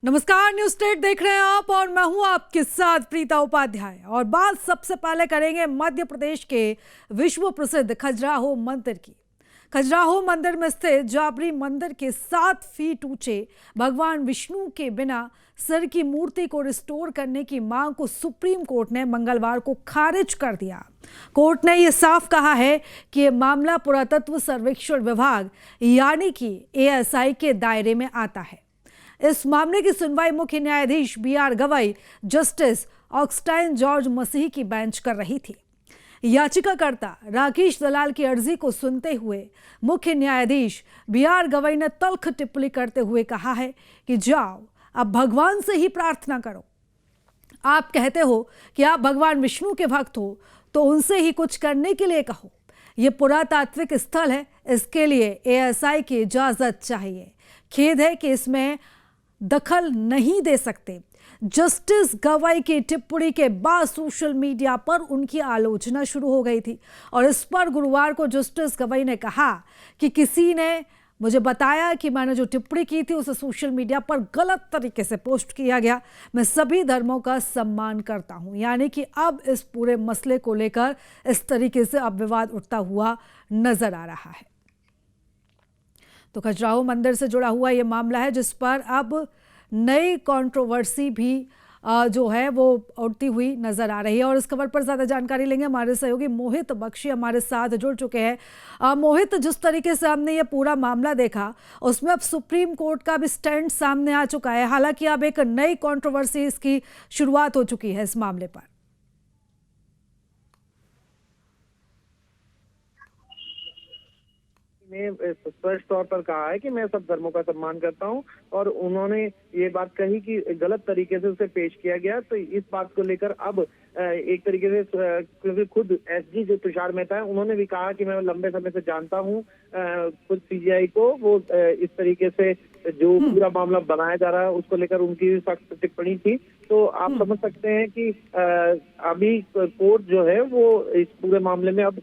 नमस्कार, news state देख रहे हैं आप और मैं हूं आपके साथ प्रीता उपाध्याय। और बात सबसे पहले करेंगे मध्य प्रदेश के विश्व प्रसिद्ध खजुराहो मंदिर की। खजुराहो मंदिर में स्थित जाबरी मंदिर के 7 फीट ऊंचे भगवान विष्णु के बिना सिर की मूर्ति को रिस्टोर करने की मांग को सुप्रीम कोर्ट ने मंगलवार को खारिज कर दिया। कोर्ट ने यह साफ कहा है कि यह मामला पुरातत्व सर्वेक्षण विभाग यानी कि एएसआई के दायरे में आता है। इस मामले की सुनवाई मुख्य न्यायाधीश B R Gavai justice Augustine George Masih की बेंच कर रही थी। याचिकाकर्ता राकेश दलाल की अर्जी को सुनते हुए मुख्य न्यायाधीश बीआर गवई ने तल्ख टिप्पणी करते हुए कहा है कि जाओ अब भगवान से ही प्रार्थना करो। आप कहते हो कि आप भगवान विष्णु के भक्त हो तो उनसे ही कुछ करने के लिए कहो। यह पुरातात्विक स्थल है, इसके लिए एएसआई की इजाजत चाहिए। खेद है कि इसमें दखल नहीं दे सकते। जस्टिस गवाई की टिप्पणी के बाद सोशल मीडिया पर उनकी आलोचना शुरू हो गई थी और इस पर गुरुवार को जस्टिस गवाई ने कहा कि किसी ने मुझे बताया कि मैंने जो टिप्पणी की थी उसे सोशल मीडिया पर गलत तरीके से पोस्ट किया गया। मैं सभी धर्मों का सम्मान करता हूं। यानी कि अब इस पूरे मसले को लेकर इस तरीके से अब विवाद उठता हुआ नजर आ रहा है। तो खजुराहो मंदिर से जुड़ा हुआ ये मामला है जिस पर अब नई कंट्रोवर्सी भी जो है वो उठती हुई नजर आ रही है। और इस खबर पर ज्यादा जानकारी लेंगे, हमारे सहयोगी मोहित बख्शी हमारे साथ जुड़ चुके हैं। मोहित, जिस तरीके से हमने ये पूरा मामला देखा उसमें अब सुप्रीम कोर्ट का भी स्टैंड सामने आ चुका है। हालांकि अब एक नई कंट्रोवर्सी इसकी शुरुआत हो चुकी है इस मामले पर। ने स्पष्ट तौर पर कहा है कि मैं सब धर्मों का सम्मान करता हूं और उन्होंने ये बात कही कि गलत तरीके से उसे पेश किया गया। तो इस बात को लेकर अब एक तरीके से क्योंकि खुद एसजी जो तुषार मेहता है उन्होंने भी कहा कि मैं लंबे समय से जानता हूं खुद सीजीआई को, वो इस तरीके से जो पूरा मामला बनाया जा रहा है उसको लेकर उनकी सख्त टिप्पणी थी। तो आप समझ सकते हैं कि अभी कोर्ट जो है वो इस पूरे मामले में अब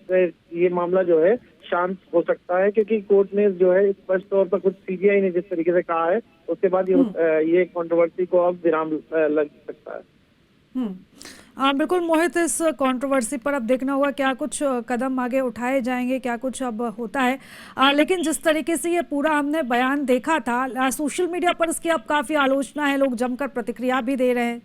ये मामला जो है शांत हो सकता है, क्योंकि कोर्ट ने जो है स्पष्ट तौर पर खुद सीजीआई ने जिस तरीके से कहा है उसके बाद ये कंट्रोवर्सी को अब विराम लग सकता है। हाँ बिल्कुल मोहित, इस कंट्रोवर्सी पर अब देखना होगा क्या कुछ कदम आगे उठाए जाएंगे, क्या कुछ अब होता है। लेकिन जिस तरीके से ये पूरा हमने बयान देखा था सोशल मीडिया पर इसकी अब काफी आलोचना है, लोग जमकर प्रतिक्रिया भी दे रहे हैं।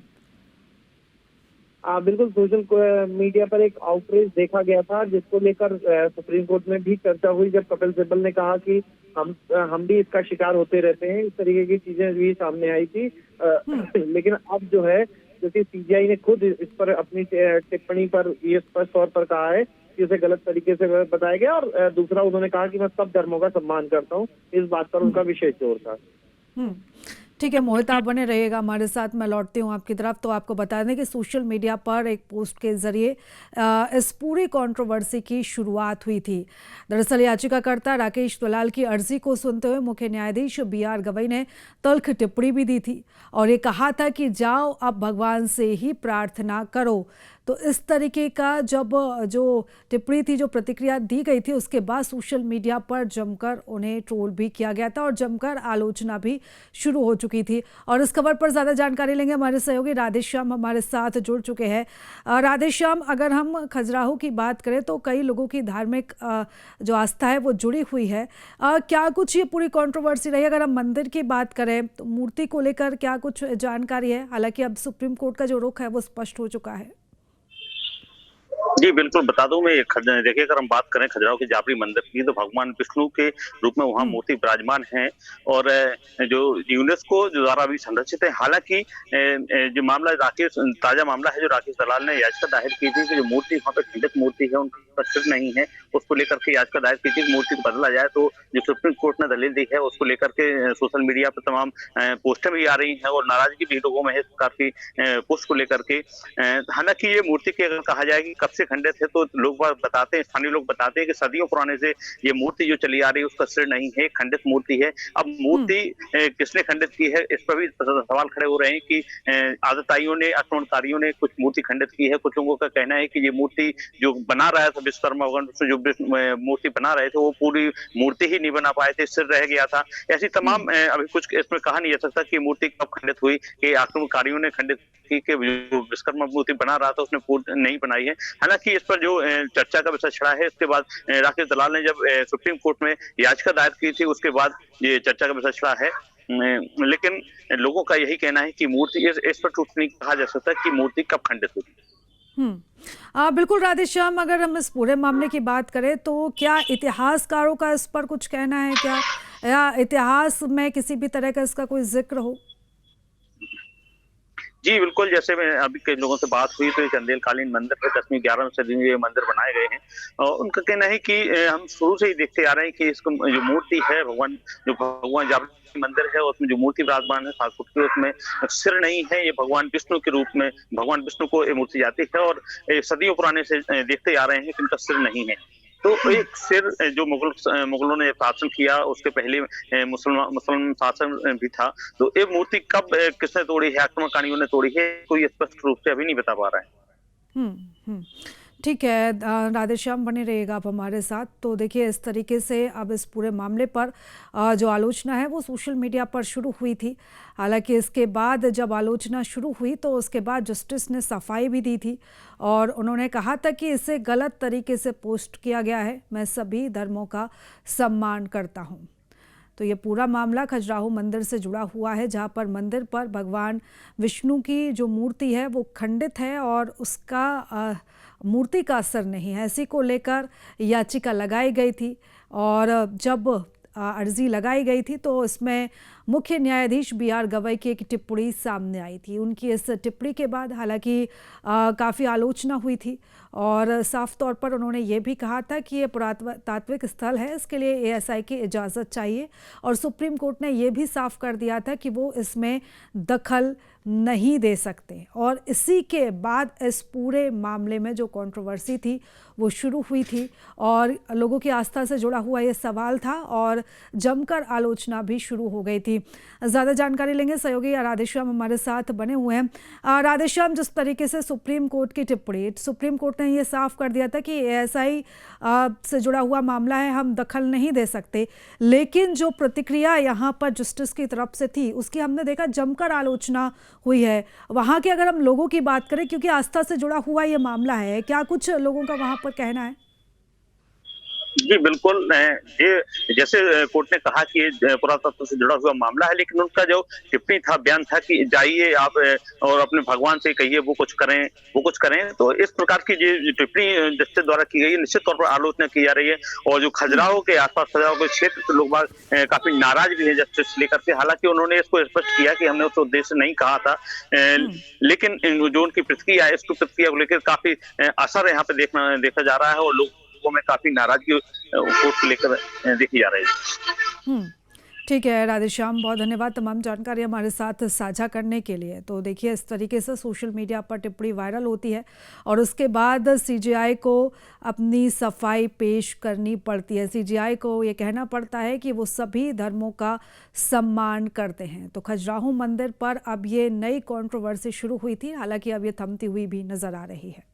बिल्कुल, सोशल मीडिया पर एक आउटरीच देखा गया था जिसको लेकर सुप्रीम कोर्ट में भी चर्चा हुई, जब कपिल सिब्बल ने कहा कि हम भी इसका शिकार होते रहते हैं। इस तरीके की चीजें भी सामने आई थी। लेकिन अब जो है क्योंकि सीजीआई ने खुद इस पर अपनी टिप्पणी पर ये स्पष्ट तौर पर कहा है कि उसे गलत तरीके से बताया गया, और दूसरा उन्होंने कहा कि मैं सब धर्मों का सम्मान करता हूँ। इस बात पर उनका विशेष जोर था। ठीक है मोहित, आप बने रहिएगा हमारे साथ। मैं लौटती हूँ आपकी तरफ। तो आपको बता दें कि सोशल मीडिया पर एक पोस्ट के जरिए इस पूरी कंट्रोवर्सी की शुरुआत हुई थी। दरअसल याचिकाकर्ता राकेश दलाल की अर्जी को सुनते हुए मुख्य न्यायाधीश बीआर गवई ने तल्ख टिप्पणी भी दी थी और ये कहा था कि जाओ अब भगवान से ही प्रार्थना करो। तो इस तरीके का जब जो टिप्पणी थी, जो प्रतिक्रिया दी गई थी, उसके बाद सोशल मीडिया पर जमकर उन्हें ट्रोल भी किया गया था और जमकर आलोचना भी शुरू हो चुकी थी। और इस खबर पर ज़्यादा जानकारी लेंगे, हमारे सहयोगी राधेश्याम हमारे साथ जुड़ चुके हैं। राधेश्याम, अगर हम खजुराहो की बात करें तो कई लोगों की धार्मिक जो आस्था है वो जुड़ी हुई है। क्या कुछ ये पूरी कंट्रोवर्सी रही? अगर हम मंदिर की बात करें तो मूर्ति को लेकर क्या कुछ जानकारी है? हालांकि अब सुप्रीम कोर्ट का जो रुख है वो स्पष्ट हो चुका है। जी बिल्कुल, बता दूं मैं, देखिए अगर हम बात करें खजुराहो के जाबरी मंदिर की तो भगवान विष्णु के रूप में वहां मूर्ति विराजमान है और जो यूनेस्को द्वारा भी संरक्षित है। हालांकि जो मामला ताजा मामला है जो राकेश दलाल ने याचिका दायर की थी कि जो मूर्ति वहां पर खंडित मूर्ति है, उनका सिर नहीं है, उसको लेकर के याचिका दायर की थी, मूर्ति को बदला जाए। तो जो सुप्रीम कोर्ट ने दलील दी है उसको लेकर के सोशल मीडिया पर तमाम पोस्टें भी आ रही है और नाराजगी भी लोगों में है काफी पोस्ट को लेकर के। हालांकि ये मूर्ति की अगर कहा जाए कि कब से खंडित है, तो लोग बताते हैं, स्थानीय लोग बताते हैं कि सदियों पुराने से ये मूर्ति जो चली आ रही है उसका सिर नहीं है, खंडित मूर्ति है। अब मूर्ति किसने खंडित की है, इस पर भी सवाल खड़े हो रहे हैं कि आतताइयों ने, आक्रमणकारियों ने कुछ मूर्ति खंडित की है। कुछ लोगों का कहना है कि ये मूर्ति जो बना रहा था विश्वकर्मा भगवान जो मूर्ति बना रहे थे वो पूरी मूर्ति ही नहीं बना पाए थे, सिर रह गया था। ऐसी तमाम अभी कुछ इसमें कहा नहीं जा सकता कि मूर्ति कब खंडित हुई, कि आक्रमणकारियों ने खंडित की कि जो विश्वकर्मा मूर्ति बना रहा था उसने पूर्ण नहीं बनाई है। हालांकि इस पर जो चर्चा का विषय छिड़ा है, इसके बाद राकेश दलाल ने जब सुप्रीम कोर्ट में याचिका दायर की थी उसके बाद ये चर्चा का विषय छिड़ा है। लेकिन लोगों का यही कहना है कि मूर्ति इस पर टूट नहीं कहा जा सकता कि मूर्ति कब खंडित हुई। बिल्कुल राधेश्याम, अगर हम इस पूरे मामले की बात करें तो क्या इतिहासकारों का इस पर कुछ कहना है क्या, या इतिहास में किसी भी तरह का इसका कोई जिक्र हो? जी बिल्कुल, जैसे मैं अभी कई लोगों से बात हुई तो ये चंदेलकालीन मंदिर है, 10वीं 11वीं सदी में ये मंदिर बनाए गए हैं और उनका कहना है कि हम शुरू से ही देखते आ रहे हैं कि इसको जो मूर्ति है भगवान जापरी मंदिर है उसमें जो मूर्ति विराजमान है 7 फुट की, उसमें सिर नहीं है। ये भगवान विष्णु के रूप में भगवान विष्णु को ये मूर्ति जाती है और सदियों पुराने से देखते आ रहे हैं कि इनका सिर नहीं है। तो एक सिर जो मुगलों ने शासन किया उसके पहले मुसलमान शासन भी था, तो ये मूर्ति कब किसने तोड़ी है, आक्रमणकारियों ने तोड़ी है, कोई स्पष्ट रूप से अभी नहीं बता पा रहा है। ठीक है राधेश्याम, बने रहिएगा आप हमारे साथ। तो देखिए इस तरीके से अब इस पूरे मामले पर जो आलोचना है वो सोशल मीडिया पर शुरू हुई थी। हालांकि इसके बाद जब आलोचना शुरू हुई तो उसके बाद जस्टिस ने सफाई भी दी थी और उन्होंने कहा था कि इसे गलत तरीके से पोस्ट किया गया है, मैं सभी धर्मों का सम्मान करता हूँ। तो ये पूरा मामला खजुराहो मंदिर से जुड़ा हुआ है, जहाँ पर मंदिर पर भगवान विष्णु की जो मूर्ति है वो खंडित है और उसका मूर्ति का असर नहीं है। इसी को लेकर याचिका लगाई गई थी और जब अर्जी लगाई गई थी तो इसमें मुख्य न्यायाधीश BR गवई की एक टिप्पणी सामने आई थी। उनकी इस टिप्पणी के बाद हालांकि काफ़ी आलोचना हुई थी और साफ तौर पर उन्होंने ये भी कहा था कि ये पुरातात्विक स्थल है, इसके लिए ASI की इजाज़त चाहिए और सुप्रीम कोर्ट ने ये भी साफ कर दिया था कि वो इसमें दखल नहीं दे सकते। और इसी के बाद इस पूरे मामले में जो कंट्रोवर्सी थी वो शुरू हुई थी और लोगों की आस्था से जुड़ा हुआ ये सवाल था और जमकर आलोचना भी शुरू हो गई थी। ज़्यादा जानकारी लेंगे, सहयोगी राधेश्याम हमारे साथ बने हुए हैं। राधेश्याम, जिस तरीके से सुप्रीम कोर्ट की टिप्पणी, सुप्रीम कोर्ट ने ये साफ कर दिया था कि ASI से जुड़ा हुआ मामला है, हम दखल नहीं दे सकते, लेकिन जो प्रतिक्रिया यहाँ पर जस्टिस की तरफ से थी उसकी हमने देखा जमकर आलोचना हुई है। वहाँ के अगर हम लोगों की बात करें, क्योंकि आस्था से जुड़ा हुआ ये मामला है, क्या कुछ लोगों का वहाँ पर कहना है? जी बिल्कुल, ये जैसे कोर्ट ने कहा कि ये पुरातत्व से जुड़ा हुआ मामला है, लेकिन उनका जो टिप्पणी था, बयान था कि जाइए आप और अपने भगवान से कहिए वो कुछ करें। तो इस प्रकार की जो टिप्पणी जस्टिस द्वारा की गई है, निश्चित तौर पर आलोचना की जा रही है और जो खजुराहो के आसपास खजुराहो के क्षेत्र से लोग काफी नाराज भी है जस्टिस लेकर के। हालांकि उन्होंने इसको स्पष्ट किया कि हमने उस उद्देश्य नहीं कहा था, लेकिन जो उनकी प्रतिक्रिया है, इसको प्रतिक्रिया को लेकर काफी असर यहाँ पे देखा जा रहा है और लोगों में काफी नाराजगी को लेकर देखी जा रही है। ठीक है राधेश्याम, बहुत धन्यवाद तमाम जानकारी हमारे साथ साझा करने के लिए। तो देखिए इस तरीके से सोशल मीडिया पर टिप्पणी वायरल होती है और उसके बाद CJI को अपनी सफाई पेश करनी पड़ती है। CJI को ये कहना पड़ता है कि वो सभी धर्मों का सम्मान करते हैं। तो खजुराहो मंदिर पर अब ये नई कंट्रोवर्सी शुरू हुई थी, हालांकि अब ये थमती हुई भी नजर आ रही है।